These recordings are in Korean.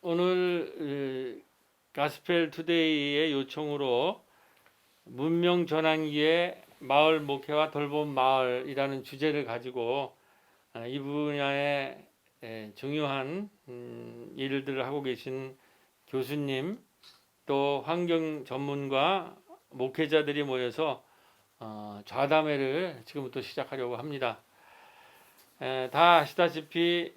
오늘 가스펠 투데이의 요청으로 문명 전환기의 마을 목회와 돌봄 마을이라는 주제를 가지고 이 분야의 중요한 일들을 하고 계신 교수님 또 환경 전문가 목회자들이 모여서 좌담회를 지금부터 시작하려고 합니다. 다 아시다시피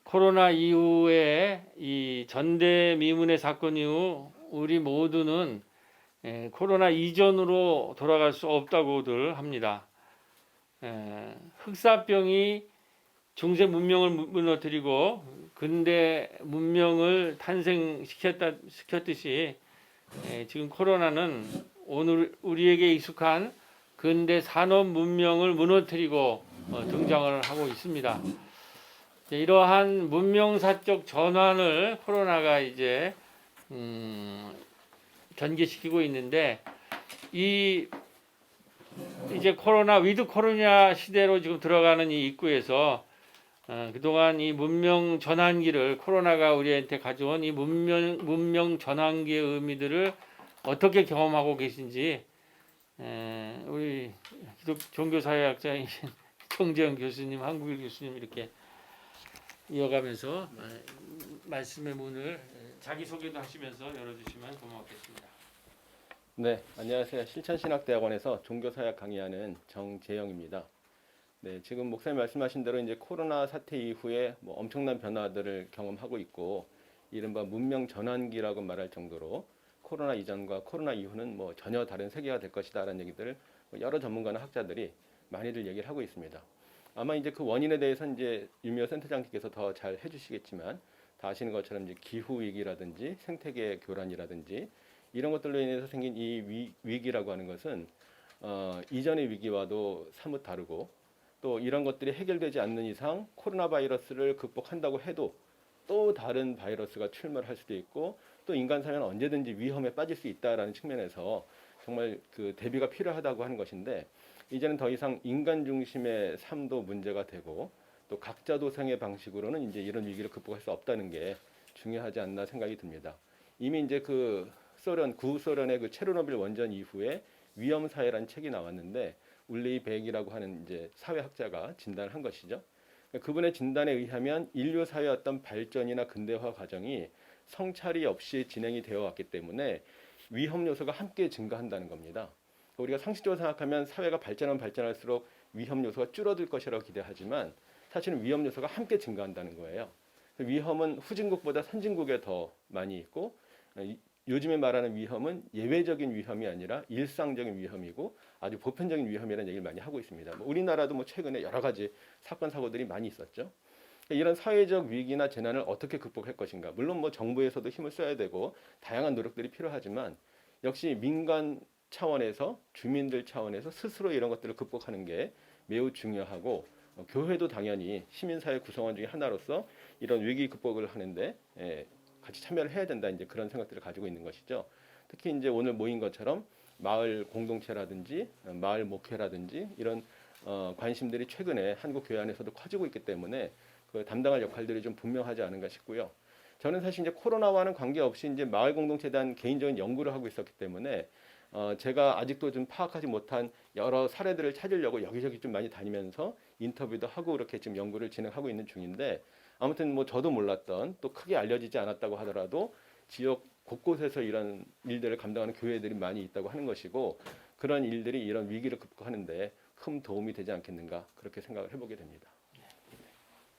코로나 이후에 이 전대미문의 사건 이후 우리 모두는 코로나 이전으로 돌아갈 수 없다고들 합니다. 흑사병이 중세 문명을 무너뜨리고 근대 문명을 탄생시켰듯이 지금 코로나는 오늘 우리에게 익숙한 근대 산업 문명을 무너뜨리고 등장을 하고 있습니다. 이러한 문명사적 전환을 코로나가 이제 전개시키고 있는데 이제 코로나 위드 코로나 시대로 지금 들어가는 이 입구에서 그동안 이 문명 전환기를 코로나가 우리한테 가져온 이 문명 전환기의 의미들을 어떻게 경험하고 계신지 우리 기독 종교사회학자인 정재영 교수님, 한국일 교수님 이렇게 이어가면서 말씀의 문을 자기소개도 하시면서 열어주시면 고맙겠습니다. 네, 안녕하세요. 실천신학대학원에서 종교사역 강의하는 정재영입니다. 네, 지금 목사님 말씀하신 대로 이제 코로나 사태 이후에 뭐 엄청난 변화들을 경험하고 있고, 이른바 문명 전환기라고 말할 정도로 코로나 이전과 코로나 이후는 뭐 전혀 다른 세계가 될 것이다라는 얘기들을 여러 전문가나 학자들이 많이들 얘기를 하고 있습니다. 아마 이제 그 원인에 대해서 이제 유미호 센터장님께서 더 잘 해주시겠지만, 다 아시는 것처럼 이제 기후 위기라든지 생태계 교란이라든지 이런 것들로 인해서 생긴 이 위기라고 하는 것은 이전의 위기와도 사뭇 다르고, 또 이런 것들이 해결되지 않는 이상 코로나 바이러스를 극복한다고 해도 또 다른 바이러스가 출몰할 수도 있고, 또 인간 사회는 언제든지 위험에 빠질 수 있다라는 측면에서 정말 그 대비가 필요하다고 하는 것인데, 이제는 더 이상 인간 중심의 삶도 문제가 되고, 또 각자 도생의 방식으로는 이제 이런 위기를 극복할 수 없다는 게 중요하지 않나 생각이 듭니다. 이미 이제 그 구소련의 그 체르노빌 원전 이후에 위험 사회라는 책이 나왔는데, 울레이 백이라고 하는 이제 사회학자가 진단을 한 것이죠. 그분의 진단에 의하면 인류 사회의 어떤 발전이나 근대화 과정이 성찰이 없이 진행이 되어 왔기 때문에 위험 요소가 함께 증가한다는 겁니다. 우리가 상식적으로 생각하면 사회가 발전하면 발전할수록 위험 요소가 줄어들 것이라고 기대하지만, 사실은 위험 요소가 함께 증가한다는 거예요. 위험은 후진국보다 선진국에 더 많이 있고, 요즘에 말하는 위험은 예외적인 위험이 아니라 일상적인 위험이고 아주 보편적인 위험이라는 얘기를 많이 하고 있습니다. 우리나라도 뭐 최근에 여러 가지 사건 사고들이 많이 있었죠. 이런 사회적 위기나 재난을 어떻게 극복할 것인가. 물론 뭐 정부에서도 힘을 써야 되고 다양한 노력들이 필요하지만, 역시 민간 차원에서, 주민들 차원에서 스스로 이런 것들을 극복하는 게 매우 중요하고, 교회도 당연히 시민사회 구성원 중에 하나로서 이런 위기 극복을 하는데 같이 참여를 해야 된다, 이제 그런 생각들을 가지고 있는 것이죠. 특히 이제 오늘 모인 것처럼 마을 공동체라든지 마을 목회라든지 이런 관심들이 최근에 한국 교회 안에서도 커지고 있기 때문에 그 담당할 역할들이 좀 분명하지 않은가 싶고요. 저는 사실 이제 코로나와는 관계없이 이제 마을 공동체에 대한 개인적인 연구를 하고 있었기 때문에 제가 아직도 좀 파악하지 못한 여러 사례들을 찾으려고 여기저기 좀 많이 다니면서 인터뷰도 하고 이렇게 지금 연구를 진행하고 있는 중인데, 아무튼 뭐 저도 몰랐던, 또 크게 알려지지 않았다고 하더라도 지역 곳곳에서 이런 일들을 감당하는 교회들이 많이 있다고 하는 것이고, 그런 일들이 이런 위기를 극복하는데 큰 도움이 되지 않겠는가, 그렇게 생각을 해보게 됩니다.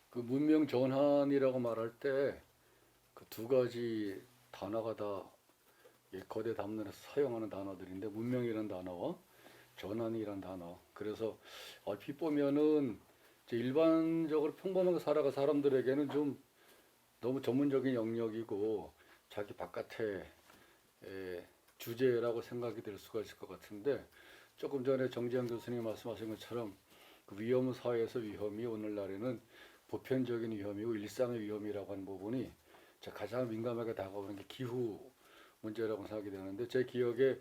그 문명 전환이라고 말할 때 그 두 가지 단어가 다 거대 담론에서 사용하는 단어들인데, 문명이라는 단어와 전환이라는 단어. 그래서 얼핏 보면은 이제 일반적으로 평범하게 살아가 사람들에게는 좀 너무 전문적인 영역이고 자기 바깥의 주제라고 생각이 될 수가 있을 것 같은데, 조금 전에 정재영 교수님 말씀하신 것처럼 그 위험 사회에서 위험이 오늘날에는 보편적인 위험이고 일상의 위험이라고 하는 부분이 가장 민감하게 다가오는 게 기후 문제라고 생각이 되는데, 제 기억에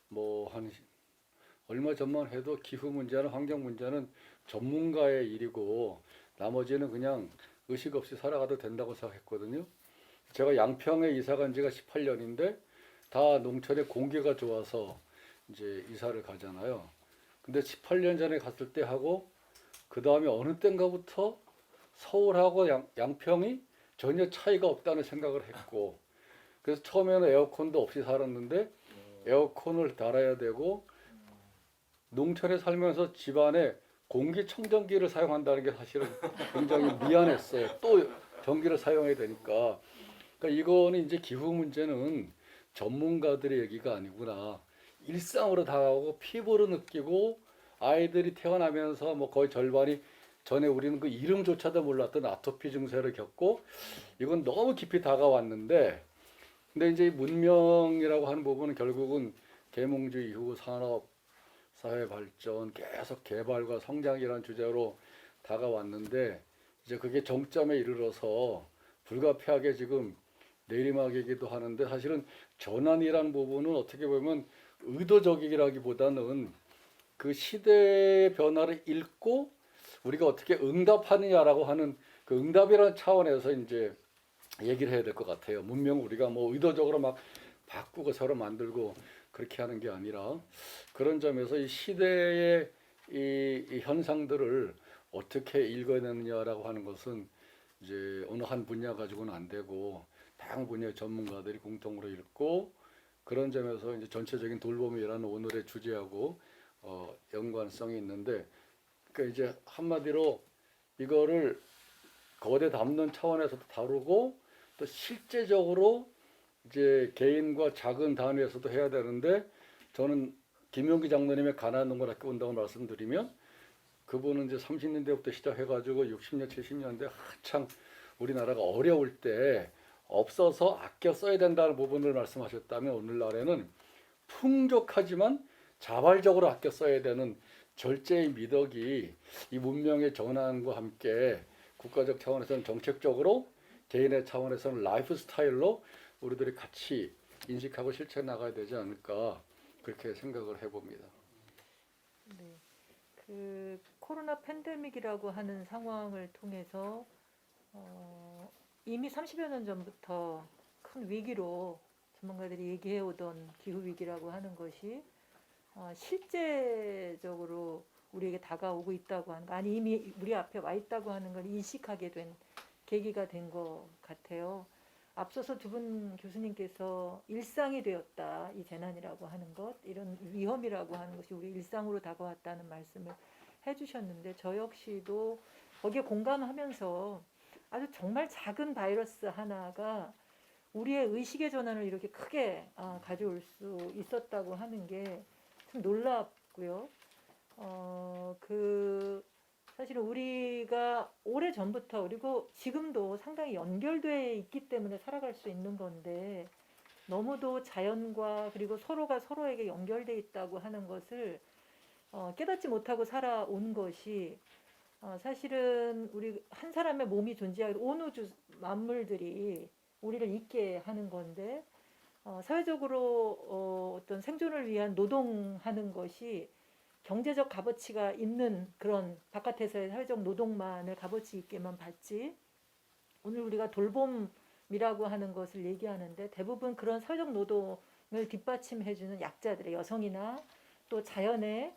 뭐 한 얼마 전만 해도 기후 문제는, 환경 문제는 전문가의 일이고 나머지는 그냥 의식 없이 살아가도 된다고 생각했거든요. 제가 양평에 이사 간 지가 18년인데 다 농촌에 공기가 좋아서 이제 이사를 가잖아요. 근데 18년 전에 갔을 때 하고 그 다음에 어느 때인가부터 서울하고 양평이 전혀 차이가 없다는 생각을 했고, 그래서 처음에는 에어컨도 없이 살았는데 에어컨을 달아야 되고, 농촌에 살면서 집안에 공기청정기를 사용한다는 게 사실은 굉장히 미안했어요. 또 전기를 사용해야 되니까. 그러니까 이거는 이제 기후 문제는 전문가들의 얘기가 아니구나. 일상으로 다가오고 피부로 느끼고, 아이들이 태어나면서 뭐 거의 절반이 전에 우리는 그 이름조차도 몰랐던 아토피 증세를 겪고, 이건 너무 깊이 다가왔는데, 근데 이제 이 문명이라고 하는 부분은 결국은 계몽주의 이후 산업, 사회 발전, 계속 개발과 성장이라는 주제로 다가왔는데, 이제 그게 정점에 이르러서 불가피하게 지금 내리막이기도 하는데, 사실은 전환이라는 부분은 어떻게 보면 의도적이라기보다는 그 시대의 변화를 읽고 우리가 어떻게 응답하느냐라고 하는 그 응답이라는 차원에서 이제 얘기를 해야 될 것 같아요. 문명 우리가 뭐 의도적으로 막 바꾸고 새로 만들고 그렇게 하는 게 아니라, 그런 점에서 이 시대의 이 현상들을 어떻게 읽어내느냐라고 하는 것은 이제 어느 한 분야 가지고는 안 되고 다양한 분야의 전문가들이 공통으로 읽고, 그런 점에서 이제 전체적인 돌봄이라는 오늘의 주제하고 연관성이 있는데, 그러니까 이제 한마디로 이거를 거대 담론 차원에서도 다루고, 또 실제적으로 이제 개인과 작은 단위에서도 해야 되는데, 저는 김용기 장로님의 가나농구학교 운동을 말씀드리면, 그분은 이제 30년대부터 시작해가지고 60년, 70년대 한창 우리나라가 어려울 때 없어서 아껴 써야 된다는 부분을 말씀하셨다면, 오늘날에는 풍족하지만 자발적으로 아껴 써야 되는 절제의 미덕이 이 문명의 전환과 함께 국가적 차원에서는 정책적으로, 개인의 차원에서는 라이프 스타일로 우리들이 같이 인식하고 실천해 나가야 되지 않을까, 그렇게 생각을 해봅니다. 네. 그 코로나 팬데믹이라고 하는 상황을 통해서 이미 30여 년 전부터 큰 위기로 전문가들이 얘기해 오던 기후 위기라고 하는 것이 실제적으로 우리에게 다가오고 있다고 하는 거, 아니 이미 우리 앞에 와 있다고 하는 걸 인식하게 된 계기가 된 것 같아요. 앞서서 두 분 교수님께서 일상이 되었다, 이 재난이라고 하는 것, 이런 위험이라고 하는 것이 우리 일상으로 다가왔다는 말씀을 해주셨는데, 저 역시도 거기에 공감하면서 아주 정말 작은 바이러스 하나가 우리의 의식의 전환을 이렇게 크게 가져올 수 있었다고 하는 게 참 놀랍고요. 사실은 우리가 오래 전부터, 그리고 지금도 상당히 연결되어 있기 때문에 살아갈 수 있는 건데, 너무도 자연과 그리고 서로가 서로에게 연결되어 있다고 하는 것을 깨닫지 못하고 살아온 것이, 사실은 우리 한 사람의 몸이 존재하는 온 우주 만물들이 우리를 있게 하는 건데, 사회적으로 어떤 생존을 위한 노동하는 것이 경제적 값어치가 있는 그런 바깥에서의 사회적 노동만을 값어치 있게만 봤지, 오늘 우리가 돌봄이라고 하는 것을 얘기하는데 대부분 그런 사회적 노동을 뒷받침해주는 약자들의, 여성이나 또 자연의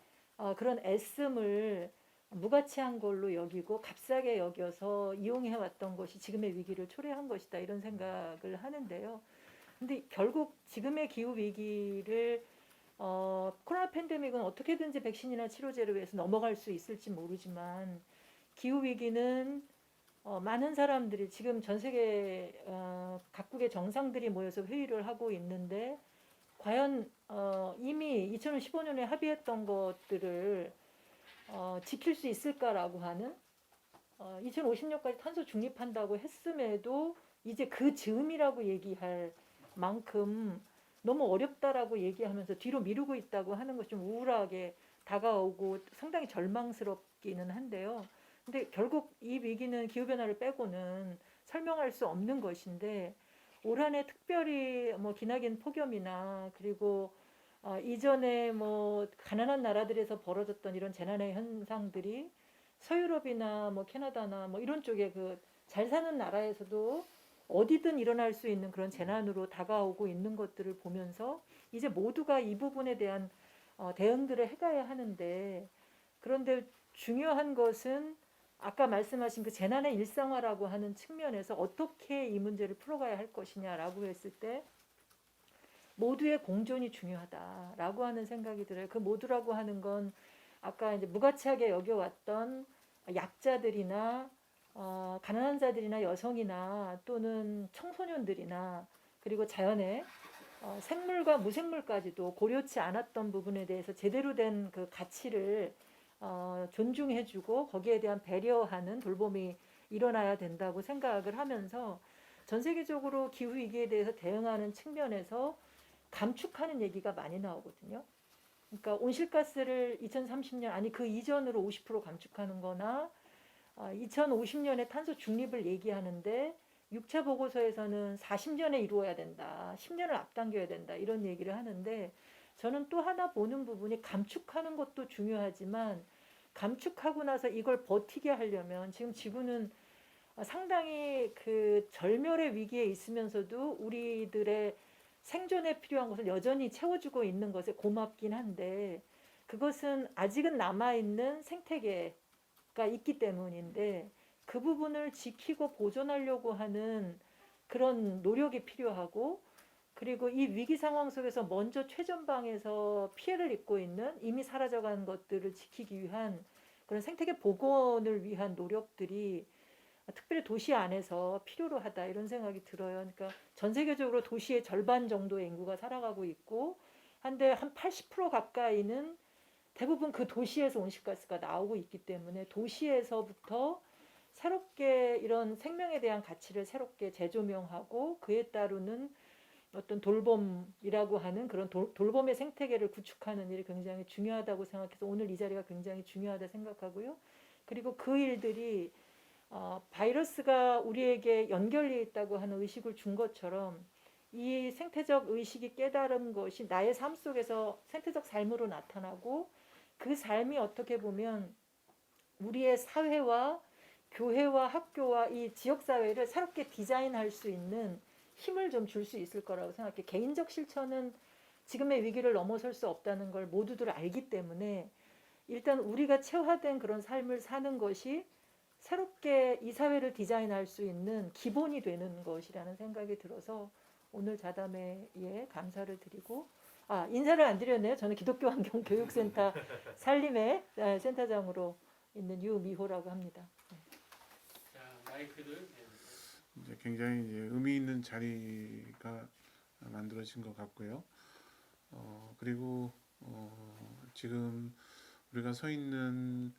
그런 애씀을 무가치한 걸로 여기고 값싸게 여겨서 이용해 왔던 것이 지금의 위기를 초래한 것이다, 이런 생각을 하는데요. 근데 결국 지금의 기후 위기를 코로나 팬데믹은 어떻게든지 백신이나 치료제를 위해서 넘어갈 수 있을지 모르지만, 기후 위기는 많은 사람들이 지금 전 세계 각국의 정상들이 모여서 회의를 하고 있는데, 과연 이미 2015년에 합의했던 것들을 지킬 수 있을까라고 하는, 2050년까지 탄소 중립한다고 했음에도 이제 그 즈음이라고 얘기할 만큼 너무 어렵다라고 얘기하면서 뒤로 미루고 있다고 하는 것이 좀 우울하게 다가오고 상당히 절망스럽기는 한데요. 근데 결국 이 위기는 기후변화를 빼고는 설명할 수 없는 것인데, 올 한해 특별히 뭐 기나긴 폭염이나, 그리고 이전에 뭐 가난한 나라들에서 벌어졌던 이런 재난의 현상들이 서유럽이나 뭐 캐나다나 뭐 이런 쪽에 그 잘 사는 나라에서도 어디든 일어날 수 있는 그런 재난으로 다가오고 있는 것들을 보면서 이제 모두가 이 부분에 대한 대응들을 해가야 하는데, 그런데 중요한 것은 아까 말씀하신 그 재난의 일상화라고 하는 측면에서 어떻게 이 문제를 풀어가야 할 것이냐라고 했을 때 모두의 공존이 중요하다라고 하는 생각이 들어요. 그 모두라고 하는 건 아까 이제 무가치하게 여겨왔던 약자들이나 가난한 자들이나 여성이나 또는 청소년들이나 그리고 자연의 생물과 무생물까지도 고려치 않았던 부분에 대해서 제대로 된 그 가치를 존중해주고 거기에 대한 배려하는 돌봄이 일어나야 된다고 생각을 하면서 전 세계적으로 기후 위기에 대해서 대응하는 측면에서 감축하는 얘기가 많이 나오거든요. 그러니까 온실가스를 2030년 아니 그 이전으로 50% 감축하는 거나 2050년에 탄소 중립을 얘기하는데 6차 보고서에서는 40년에 이루어야 된다. 10년을 앞당겨야 된다. 이런 얘기를 하는데 저는 또 하나 보는 부분이 감축하는 것도 중요하지만 감축하고 나서 이걸 버티게 하려면 지금 지구는 상당히 그 절멸의 위기에 있으면서도 우리들의 생존에 필요한 것을 여전히 채워주고 있는 것에 고맙긴 한데 그것은 아직은 남아있는 생태계가 있기 때문인데 그 부분을 지키고 보존하려고 하는 그런 노력이 필요하고, 그리고 이 위기 상황 속에서 먼저 최전방에서 피해를 입고 있는 이미 사라져간 것들을 지키기 위한 그런 생태계 복원을 위한 노력들이 특별히 도시 안에서 필요로 하다 이런 생각이 들어요. 그러니까 전 세계적으로 도시의 절반 정도의 인구가 살아가고 있고 한데 한 80% 가까이는 대부분 그 도시에서 온실가스가 나오고 있기 때문에 도시에서부터 새롭게 이런 생명에 대한 가치를 새롭게 재조명하고 그에 따르는 어떤 돌봄이라고 하는 그런 돌봄의 생태계를 구축하는 일이 굉장히 중요하다고 생각해서 오늘 이 자리가 굉장히 중요하다 생각하고요. 그리고 그 일들이 바이러스가 우리에게 연결되어 있다고 하는 의식을 준 것처럼 이 생태적 의식이 깨달은 것이 나의 삶 속에서 생태적 삶으로 나타나고 그 삶이 어떻게 보면 우리의 사회와 교회와 학교와 이 지역사회를 새롭게 디자인할 수 있는 힘을 좀 줄 수 있을 거라고 생각해. 개인적 실천은 지금의 위기를 넘어설 수 없다는 걸 모두들 알기 때문에 일단 우리가 체화된 그런 삶을 사는 것이 새롭게 이 사회를 디자인할 수 있는 기본이 되는 것이라는 생각이 들어서 오늘 자담회에 감사를 드리고 인사를 안 드렸네요. 저는 기독교 환경 교육센터 살림의 센터장으로 있는 유미호라고 합니다. 자, 마이크를. 이제 굉장히 이제 의미 있는 자리가 만들어진 것 같고요. 그리고 지금 우리가 서 있는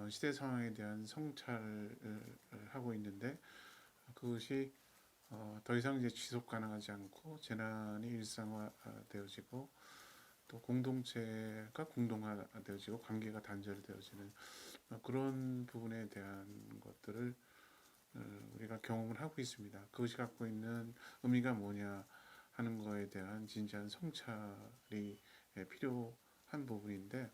시대 상황에 대한 성찰을 하고 있는데 그것이 더 이상 이제 지속 가능하지 않고 재난이 일상화되어지고 또 공동체가 공동화되어지고 관계가 단절되어지는 그런 부분에 대한 것들을 우리가 경험을 하고 있습니다. 그것이 갖고 있는 의미가 뭐냐 하는 거에 대한 진지한 성찰이 필요한 부분인데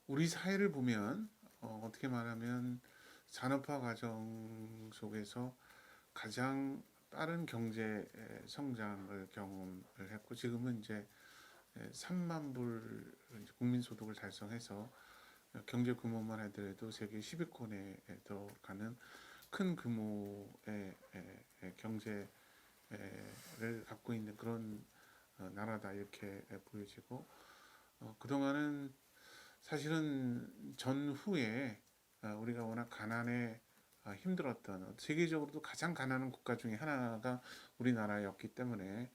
우리 사회를 보면 어떻게 말하면 산업화 과정 속에서 가장 빠른 경제 성장을 경험을 했고 지금은 이제 3만 불 국민소득을 달성해서 경제 규모만 하더라도 세계 10위권에 들어가는 큰 규모의 경제를 갖고 있는 그런 나라다 이렇게 보여지고 그동안은 사실은 전후에 우리가 워낙 가난에 힘들었던 세계적으로도 가장 가난한 국가 중에 하나가 우리나라였기 때문에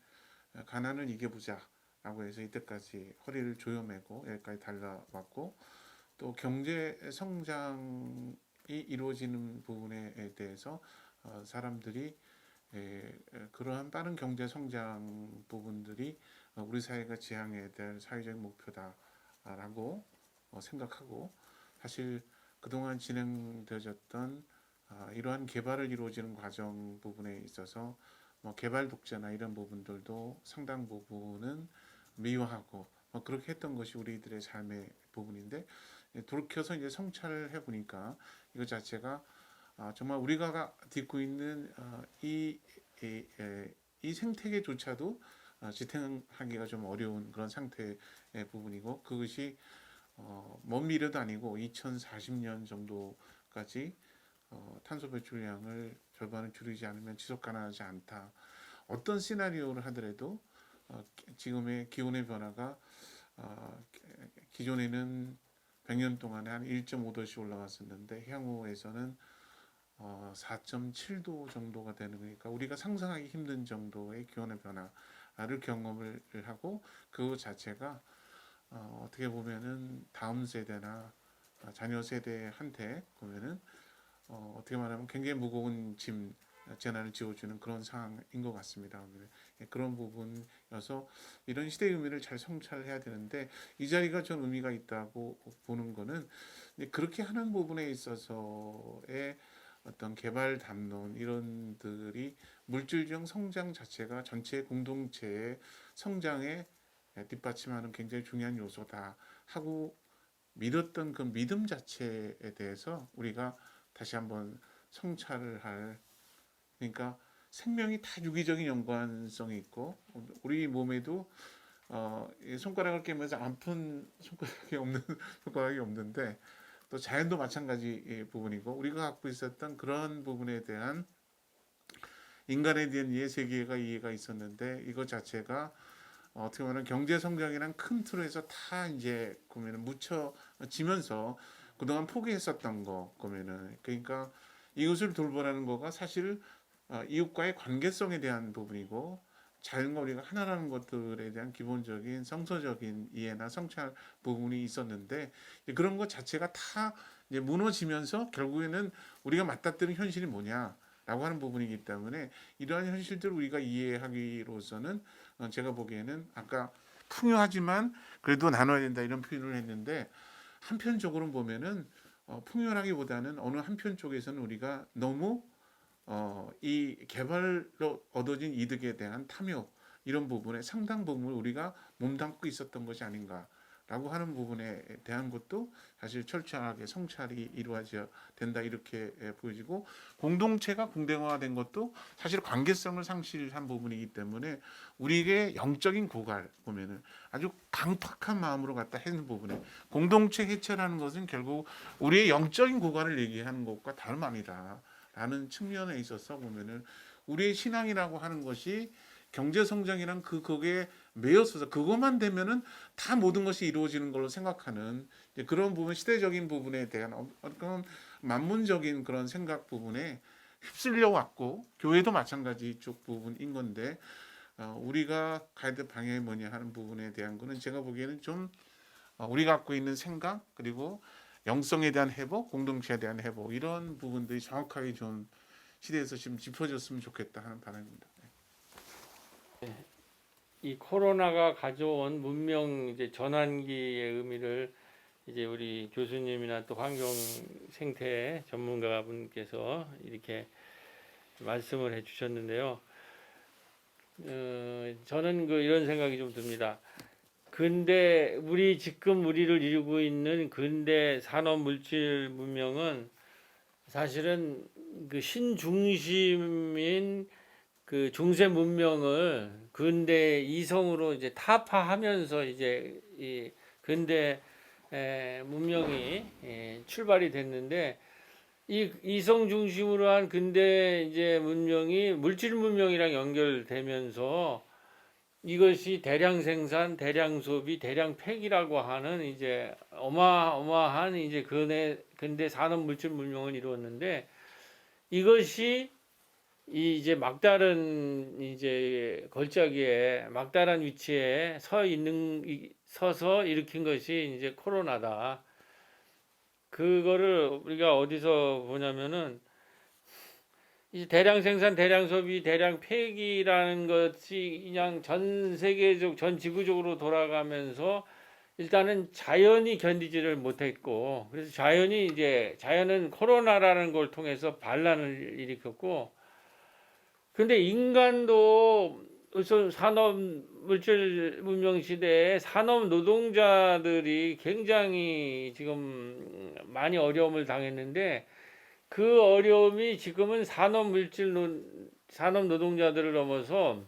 가난을 이겨보자 라고 해서 이때까지 허리를 조여매고 여기까지 달려왔고 또 경제 성장이 이루어지는 부분에 대해서 사람들이 그러한 빠른 경제 성장 부분들이 우리 사회가 지향해야 될 사회적인 목표다라고 생각하고 사실 그동안 진행되어졌던 이러한 개발을 이루어지는 과정 부분에 있어서 개발 독재나 이런 부분들도 상당 부분은 미화하고 그렇게 했던 것이 우리들의 삶의 부분인데 돌이켜서 이제 성찰을 해보니까 이거 자체가 정말 우리가 딛고 있는 이 생태계조차도 지탱하기가 좀 어려운 그런 상태의 부분이고, 그것이 먼 미래도 아니고 2040년 정도까지 탄소 배출량을 절반을 줄이지 않으면 지속 가능하지 않다. 어떤 시나리오를 하더라도 지금의 기온의 변화가 기존에는 100년 동안에 한 1.5도씩 올라갔었는데 향후에서는 4.7도 정도가 되는 거니까 우리가 상상하기 힘든 정도의 기온의 변화를 경험을 하고, 그 자체가 어떻게 보면은 다음 세대나 자녀 세대한테 보면은 어떻게 말하면 굉장히 무거운 짐 재난을 지어주는 그런 상황인 것 같습니다. 그런 부분이어서 이런 시대의 의미를 잘 성찰해야 되는데, 이 자리가 좀 의미가 있다고 보는 거는 그렇게 하는 부분에 있어서의 어떤 개발 담론 이런들이 물질적 성장 자체가 전체 공동체의 성장에 뒷받침하는 굉장히 중요한 요소다 하고 믿었던 그 믿음 자체에 대해서 우리가 다시 한번 성찰을 할, 그러니까 생명이 다 유기적인 연관성이 있고 우리 몸에도 손가락을 깨면서 아픈 손가락이 없는 손가락이 없는데, 또 자연도 마찬가지 부분이고 우리가 갖고 있었던 그런 부분에 대한 인간에 대한 이해, 세계가 이해가 있었는데, 이거 자체가 어떻게 보면 경제 성장이란 큰 틀에서 다 이제 보면은 묻혀지면서 그동안 포기했었던 거 보면은, 그러니까 이것을 돌보라는 거가 사실 이웃과의 관계성에 대한 부분이고 자연과 우리가 하나라는 것들에 대한 기본적인 성서적인 이해나 성찰 부분이 있었는데, 그런 것 자체가 다 이제 무너지면서 결국에는 우리가 맞닥뜨린 현실이 뭐냐라고 하는 부분이기 때문에, 이러한 현실들을 우리가 이해하기로서는 제가 보기에는 아까 풍요하지만 그래도 나눠야 된다 이런 표현을 했는데, 한편적으로는 보면은 풍요하기보다는 어느 한편 쪽에서는 우리가 너무 이 개발로 얻어진 이득에 대한 탐욕 이런 부분에 상당 부분을 우리가 몸담고 있었던 것이 아닌가라고 하는 부분에 대한 것도 사실 철저하게 성찰이 이루어져야 된다 이렇게 보여지고, 공동체가 공동화된 것도 사실 관계성을 상실한 부분이기 때문에 우리에게 영적인 고갈 보면은 아주 강팍한 마음으로 갖다 하는 부분에 공동체 해체라는 것은 결국 우리의 영적인 고갈을 얘기하는 것과 다름 아니다 라는 측면에 있어서 보면은 우리의 신앙이라고 하는 것이 경제 성장이란 거기에 매여서서 그것만 되면은 다 모든 것이 이루어지는 걸로 생각하는 그런 부분, 시대적인 부분에 대한 어떤 만문적인 그런 생각 부분에 휩쓸려 왔고, 교회도 마찬가지 이쪽 부분인 건데 우리가 가야 될 방향이 뭐냐 하는 부분에 대한 거는 제가 보기에는 좀 우리가 갖고 있는 생각, 그리고 영성에 대한 회복, 공동체에 대한 회복 이런 부분들이 정확하게 좀 시대에서 지금 짚어졌으면 좋겠다 하는 바람입니다. 이 코로나가 가져온 문명 이제 전환기의 의미를 이제 우리 교수님이나 또 환경 생태 전문가분께서 이렇게 말씀을 해주셨는데요. 저는 이런 생각이 좀 듭니다. 근데 지금 우리를 이루고 있는 근대 산업 물질 문명은 사실은 그 신중심인 그 중세 문명을 근대 이성으로 이제 타파하면서 이제 이 근대 문명이 출발이 됐는데, 이 이성 중심으로 한 근대 이제 문명이 물질 문명이랑 연결되면서 이것이 대량 생산, 대량 소비, 대량 폐기라고 하는 이제 어마어마한 이제 근대 산업 물질 문명을 이루었는데, 이것이 이제 막다른 이제 걸작기에 막다른 위치에 서서 일으킨 것이 이제 코로나다. 그거를 우리가 어디서 보냐면은 이 대량 생산, 대량 소비, 대량 폐기라는 것이 그냥 전 세계적, 전 지구적으로 돌아가면서 일단은 자연이 견디지를 못했고, 그래서 자연은 코로나라는 걸 통해서 반란을 일으켰고, 근데 인간도 우선 산업 물질 문명 시대에 산업 노동자들이 굉장히 지금 많이 어려움을 당했는데 그 어려움이 지금은 산업 노동자들을 넘어서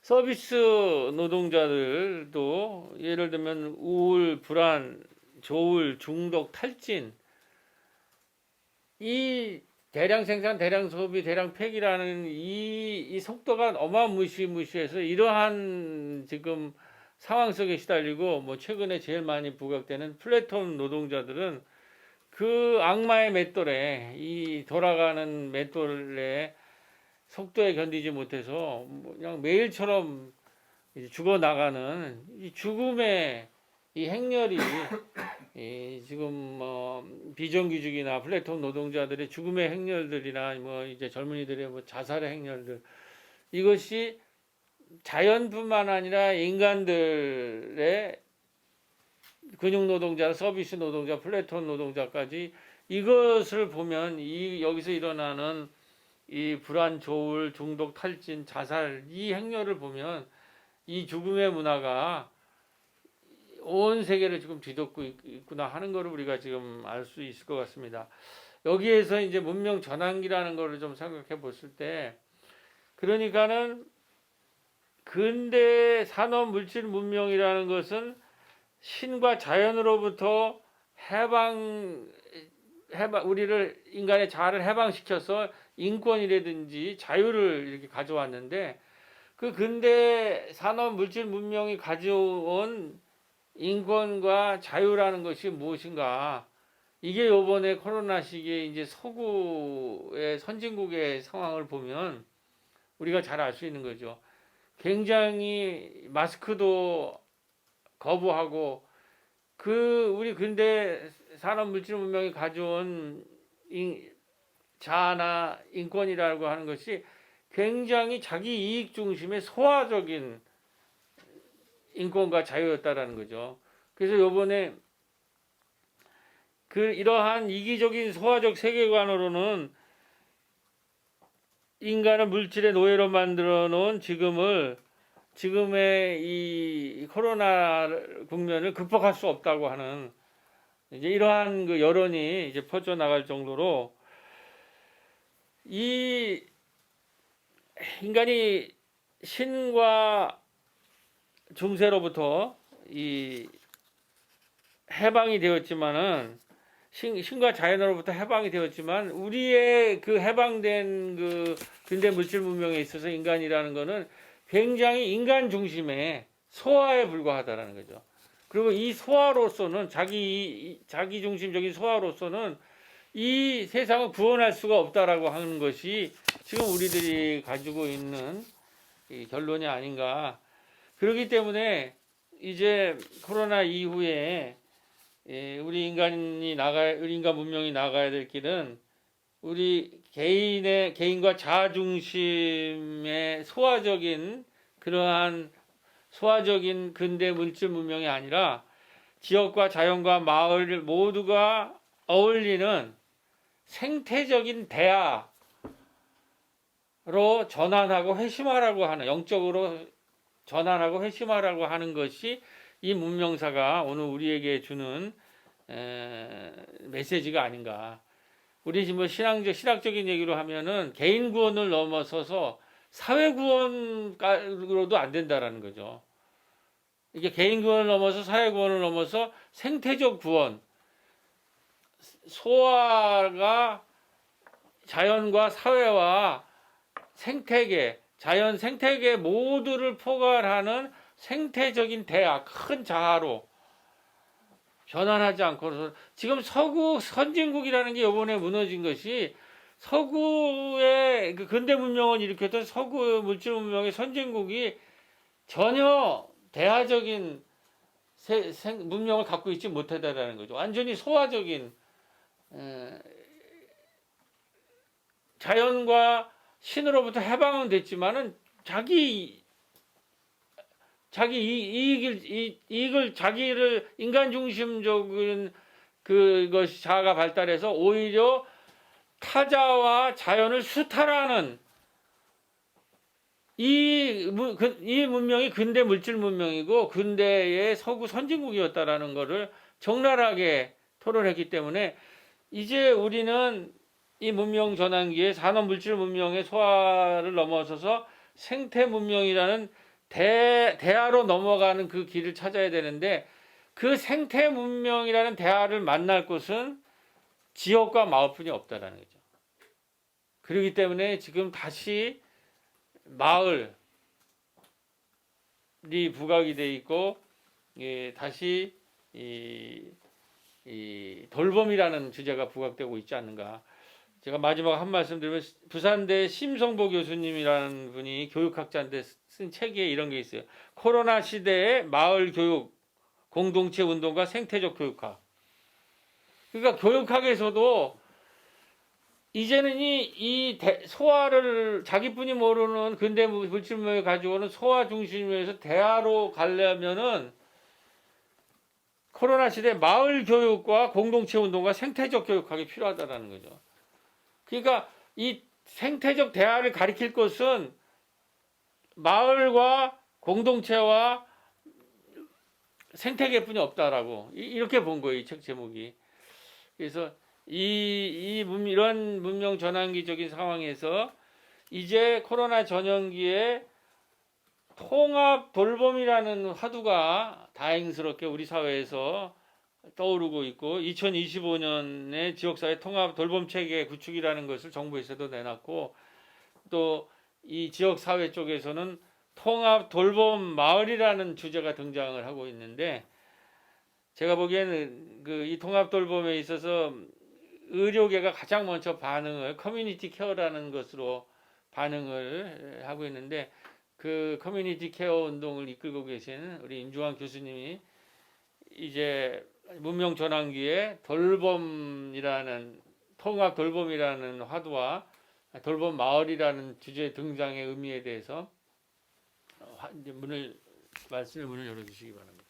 서비스 노동자들도 예를 들면 우울, 불안, 조울, 중독, 탈진 이 대량 생산, 대량 소비, 대량 폐기라는 이 속도가 어마무시해서 이러한 지금 상황 속에 시달리고 뭐 최근에 제일 많이 부각되는 플랫폼 노동자들은 그 악마의 맷돌에 이 돌아가는 맷돌의 속도에 견디지 못해서 뭐 그냥 매일처럼 이제 죽어 나가는 이 죽음의 이 행렬이 지금 뭐 비정규직이나 플랫폼 노동자들의 죽음의 행렬들이나 뭐 이제 젊은이들의 뭐 자살의 행렬들 이것이 자연뿐만 아니라 인간들의 근육 노동자, 서비스 노동자, 플랫폼 노동자까지 이것을 보면 이 여기서 일어나는 이 불안, 조울, 중독, 탈진, 자살 이 행렬을 보면 이 죽음의 문화가 온 세계를 지금 뒤덮고 있구나 하는 것을 우리가 지금 알 수 있을 것 같습니다. 여기에서 이제 문명 전환기라는 것을 좀 생각해 봤을 때 그러니까는 근대 산업 물질 문명이라는 것은 신과 자연으로부터 우리를 인간의 자아를 해방시켜서 인권이라든지 자유를 이렇게 가져왔는데 그 근대 산업 물질 문명이 가져온 인권과 자유라는 것이 무엇인가? 이게 요번에 코로나 시기에 이제 서구의 선진국의 상황을 보면 우리가 잘 알 수 있는 거죠. 굉장히 마스크도 거부하고 우리 근대 산업 물질 문명이 가져온 자아나 인권이라고 하는 것이 굉장히 자기 이익 중심의 소화적인 인권과 자유였다라는 거죠. 그래서 요번에 이러한 이기적인 소화적 세계관으로는 인간을 물질의 노예로 만들어 놓은 지금의 이 코로나 국면을 극복할 수 없다고 하는 이제 이러한 그 여론이 이제 퍼져 나갈 정도로 이 인간이 신과 중세로부터 이 해방이 되었지만은 신과 자연으로부터 해방이 되었지만 우리의 그 해방된 그 근대 물질 문명에 있어서 인간이라는 거는 굉장히 인간 중심의 소화에 불과하다라는 거죠. 그리고 이 소화로서는 자기 중심적인 소화로서는 이 세상을 구원할 수가 없다라고 하는 것이 지금 우리들이 가지고 있는 이 결론이 아닌가. 그렇기 때문에 이제 코로나 이후에 우리 인간 문명이 나가야 될 길은 우리 개인과 자아 중심의 그러한 소화적인 근대 물질 문명이 아니라 지역과 자연과 마을 모두가 어울리는 생태적인 대화로 전환하고 회심하라고 하는 영적으로 전환하고 회심하라고 하는 것이 이 문명사가 오늘 우리에게 주는 메시지가 아닌가. 우리 지금 신학적인 얘기로 하면은 개인 구원을 넘어서서 사회 구원으로도 안 된다라는 거죠. 이게 개인 구원을 넘어서 사회 구원을 넘어서 생태적 구원, 소화가 자연과 사회와 생태계, 자연 생태계 모두를 포괄하는 생태적인 대화, 큰 자아로 전환하지 않고 지금 서구 선진국이라는 게 이번에 무너진 것이 서구의 그 근대 문명을 일으켰던 서구 물질 문명의 선진국이 전혀 대화적인 문명을 갖고 있지 못하다라는 거죠. 완전히 소화적인 자연과 신으로부터 해방은 됐지만은 자기를 자기를 인간 중심적인 그것이 자아가 발달해서 오히려 타자와 자연을 수탈하는 이 문명이 근대 물질 문명이고 근대의 서구 선진국이었다라는 거를 적나라하게 토론했기 때문에 이제 우리는 이 문명 전환기에 산업 물질 문명의 소화를 넘어서서 생태 문명이라는 대하로 넘어가는 그 길을 찾아야 되는데 그 생태 문명이라는 대하를 만날 곳은 지역과 마을뿐이 없다라는 거죠. 그렇기 때문에 지금 다시 마을이 부각이 돼 있고 다시 이 돌봄이라는 주제가 부각되고 있지 않는가. 제가 마지막 한 말씀 드리면 부산대 심성보 교수님이라는 분이 교육학자인데 쓴 책에 이런 게 있어요. 코로나 시대의 마을 교육, 공동체 운동과 생태적 교육학. 그러니까 교육학에서도 이제는 소화를 자기뿐이 모르는 근대 물질문명이 가지고는 소화 중심에서 대화로 가려면은 코로나 시대 마을 교육과 공동체 운동과 생태적 교육학이 필요하다라는 거죠. 그러니까 이 생태적 대화를 가리킬 것은 마을과 공동체와 생태계뿐이 없다라고 이렇게 본 거예요. 이 책 제목이. 그래서 이런 문명 전환기적인 상황에서 이제 코로나 전환기에 통합 돌봄이라는 화두가 다행스럽게 우리 사회에서 떠오르고 있고 2025년에 지역사회 통합 돌봄 체계 구축이라는 것을 정부에서도 내놨고 또 이 지역사회 쪽에서는 통합 돌봄 마을이라는 주제가 등장을 하고 있는데 제가 보기에는 이 통합 돌봄에 있어서 의료계가 가장 먼저 반응을 커뮤니티 케어라는 것으로 반응을 하고 있는데 그 커뮤니티 케어 운동을 이끌고 계신 우리 임주환 교수님이 이제 문명 전환기에 돌봄이라는 통합 돌봄이라는 화두와 돌봄 마을이라는 주제 등장의 의미에 대해서 말씀의 문을 열어주시기 바랍니다.